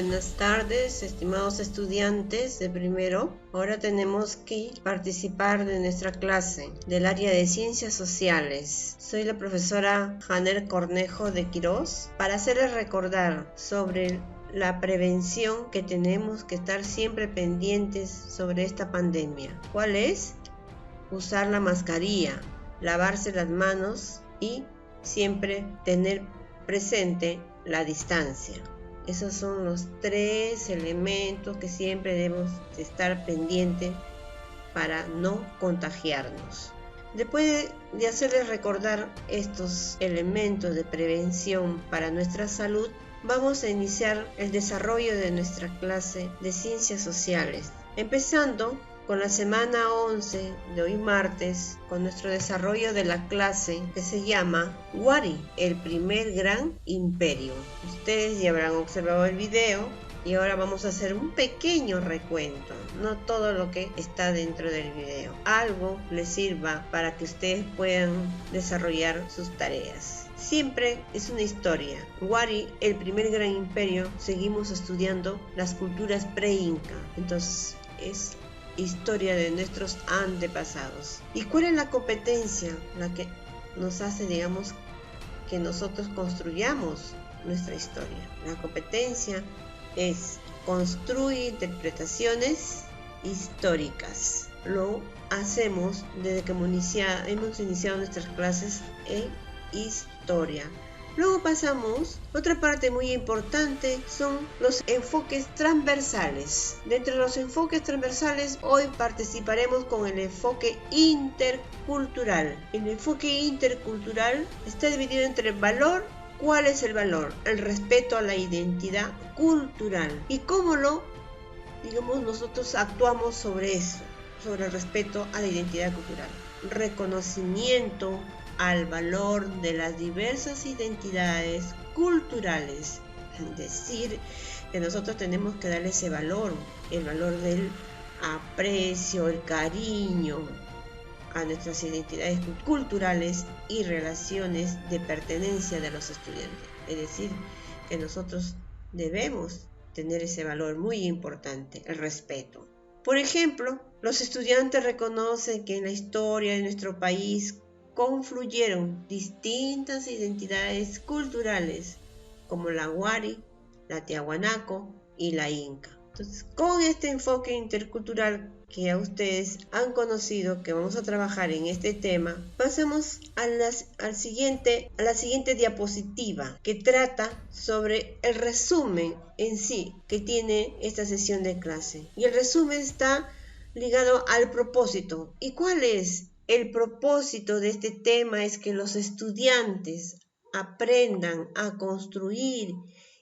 buenas tardes, estimados estudiantes de primero. Ahora tenemos que participar de nuestra clase del área de Ciencias Sociales. Soy la profesora Janer Cornejo de Quirós para hacerles recordar sobre la prevención que tenemos que estar siempre pendientes sobre esta pandemia. ¿Cuál es? Usar la mascarilla, lavarse las manos y siempre tener presente la distancia. Esos son los 3 elementos que siempre debemos estar pendientes para no contagiarnos. Después de hacerles recordar estos elementos de prevención para nuestra salud, vamos a iniciar el desarrollo de nuestra clase de Ciencias Sociales, empezando con la semana 11 de hoy martes, con nuestro desarrollo de la clase que se llama Wari, el primer gran imperio. Ustedes ya habrán observado el video y ahora vamos a hacer un pequeño recuento, no todo lo que está dentro del video. Algo les sirva para que ustedes puedan desarrollar sus tareas. Siempre es una historia. Wari, el primer gran imperio, seguimos estudiando las culturas pre-inca. Entonces es historia de nuestros antepasados. ¿Y cuál es la competencia? La que nos hace, digamos, que nosotros construyamos nuestra historia. La competencia es construir interpretaciones históricas. Lo hacemos desde que hemos iniciado nuestras clases en historia. Luego pasamos, otra parte muy importante son los enfoques transversales. Dentro de los enfoques transversales, hoy participaremos con el enfoque intercultural. El enfoque intercultural está dividido entre el valor. ¿Cuál es el valor? El respeto a la identidad cultural. ¿Y cómo nosotros actuamos sobre eso? Sobre el respeto a la identidad cultural. Reconocimiento al valor de las diversas identidades culturales. Es decir, que nosotros tenemos que darle ese valor, el valor del aprecio, el cariño a nuestras identidades culturales y relaciones de pertenencia de los estudiantes. Es decir, que nosotros debemos tener ese valor muy importante, el respeto. Por ejemplo, los estudiantes reconocen que en la historia de nuestro país confluyeron distintas identidades culturales como la Wari, la Tiahuanaco y la Inca. Entonces, con este enfoque intercultural que a ustedes han conocido, que vamos a trabajar en este tema, pasamos a la siguiente diapositiva, que trata sobre el resumen en sí que tiene esta sesión de clase. Y el resumen está ligado al propósito. ¿Y cuál es? El propósito de este tema es que los estudiantes aprendan a construir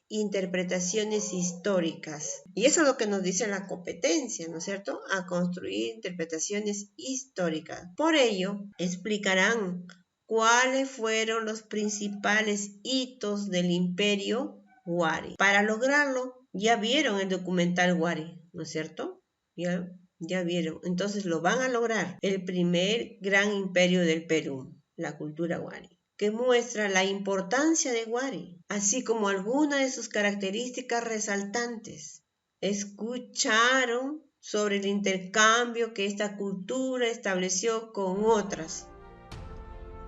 interpretaciones históricas. Y eso es lo que nos dice la competencia, ¿no es cierto? A construir interpretaciones históricas. Por ello, explicarán cuáles fueron los principales hitos del imperio Wari. Para lograrlo, ya vieron el documental Wari, ¿no es cierto? Ya vieron, entonces lo van a lograr. El primer gran imperio del Perú, la cultura Wari, que muestra la importancia de Wari, así como algunas de sus características resaltantes. Escucharon sobre el intercambio que esta cultura estableció con otras.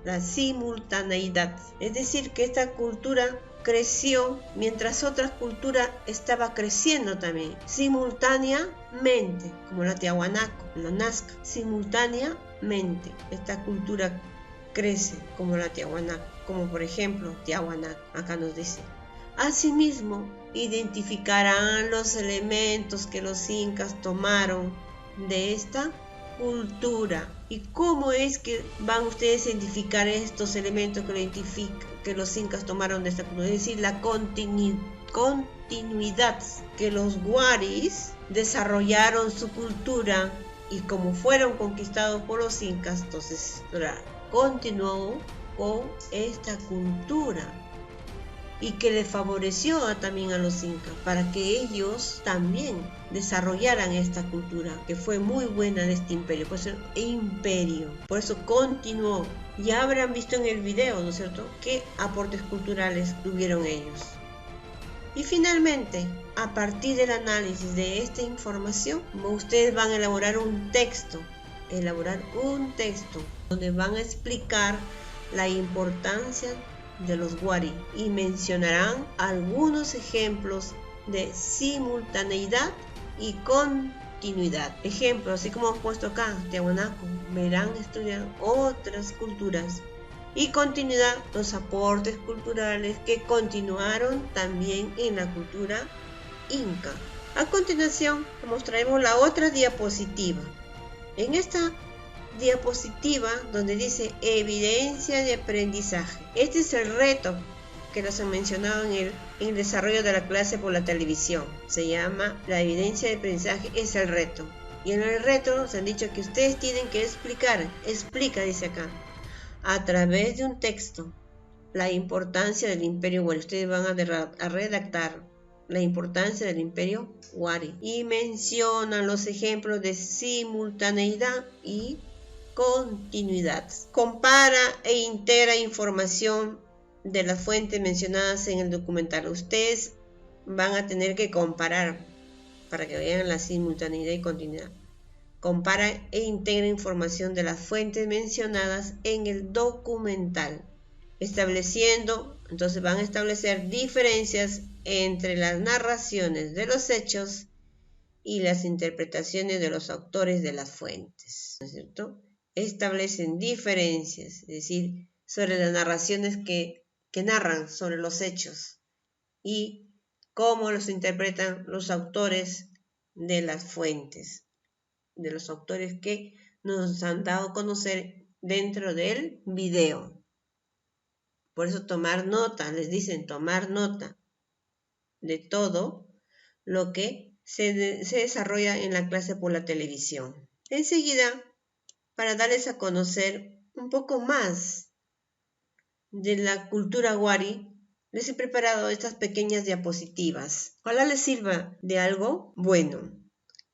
La simultaneidad, es decir, que esta cultura creció mientras otra cultura estaba creciendo también, simultáneamente, como la Tiahuanaco, la Nazca, simultáneamente esta cultura crece como la Tiahuanaco, como por ejemplo Tiahuanaco, acá nos dice. Asimismo, identificarán los elementos que los incas tomaron de esta cultura. ¿Y cómo es que van ustedes a identificar estos elementos que los incas tomaron de esta cultura? Es decir, la continuidad que los waris desarrollaron su cultura y como fueron conquistados por los incas, entonces continuó con esta cultura y que le favoreció también a los incas para que ellos también desarrollaran esta cultura que fue muy buena de este imperio, por eso imperio, por eso continuó. Ya habrán visto en el video, ¿no es cierto?, qué aportes culturales tuvieron ellos. Y finalmente, a partir del análisis de esta información, ustedes van a elaborar un texto donde van a explicar la importancia de los wari y mencionarán algunos ejemplos de simultaneidad y continuidad. Ejemplos, así como hemos puesto acá, Tiahuanaco, verán estudiar otras culturas. Y continuidad, los aportes culturales que continuaron también en la cultura inca. A continuación, mostraremos la otra diapositiva. En esta diapositiva donde dice evidencia de aprendizaje. Este es el reto que nos han mencionado en el desarrollo de la clase por la televisión. Se llama la evidencia de aprendizaje, es el reto. Y en el reto nos han dicho que ustedes tienen que explica, dice acá, a través de un texto, la importancia del imperio wari. Ustedes van a redactar la importancia del imperio wari y mencionan los ejemplos de simultaneidad y continuidad. Compara e integra información de las fuentes mencionadas en el documental. Ustedes van a tener que comparar para que vean la simultaneidad y continuidad. Compara e integra información de las fuentes mencionadas en el documental, entonces van a establecer diferencias entre las narraciones de los hechos y las interpretaciones de los autores de las fuentes, ¿no es cierto? Establecen diferencias, es decir, sobre las narraciones que narran sobre los hechos y cómo los interpretan los autores de las fuentes, de los autores que nos han dado a conocer dentro del video. Por eso tomar nota, les dicen tomar nota de todo lo que se desarrolla en la clase por la televisión. Enseguida, para darles a conocer un poco más de la cultura wari, les he preparado estas pequeñas diapositivas. Ojalá les sirva de algo bueno.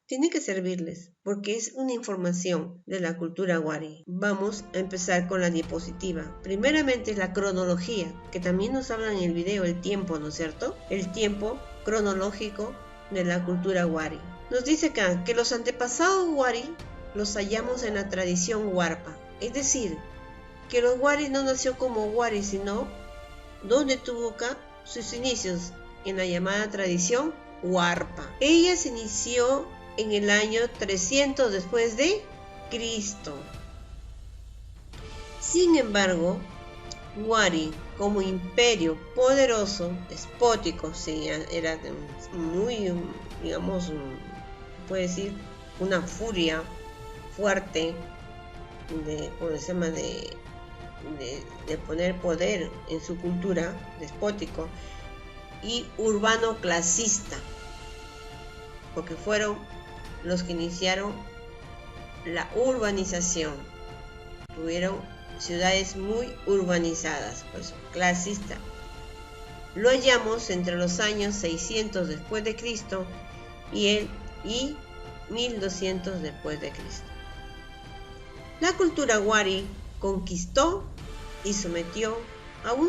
Tiene que servirles porque es una información de la cultura wari. Vamos a empezar con la diapositiva. Primeramente es la cronología, que también nos habla en el video, el tiempo, ¿no es cierto? El tiempo cronológico de la cultura wari. Nos dice acá que los antepasados wari los hallamos en la tradición huarpa. Es decir, que los wari no nació como wari, sino donde tuvo acá sus inicios, en la llamada tradición huarpa. Ella se inició en el año 300 después de Cristo. Sin embargo, wari como imperio poderoso, despótico, era muy, digamos, puede decir, una furia fuerte de poner poder en su cultura, despótico y urbano clasista, porque fueron los que iniciaron la urbanización. Tuvieron ciudades muy urbanizadas, pues clasista. Lo hallamos entre los años 600 después de Cristo y 1200 después de Cristo. La cultura wari conquistó y sometió a un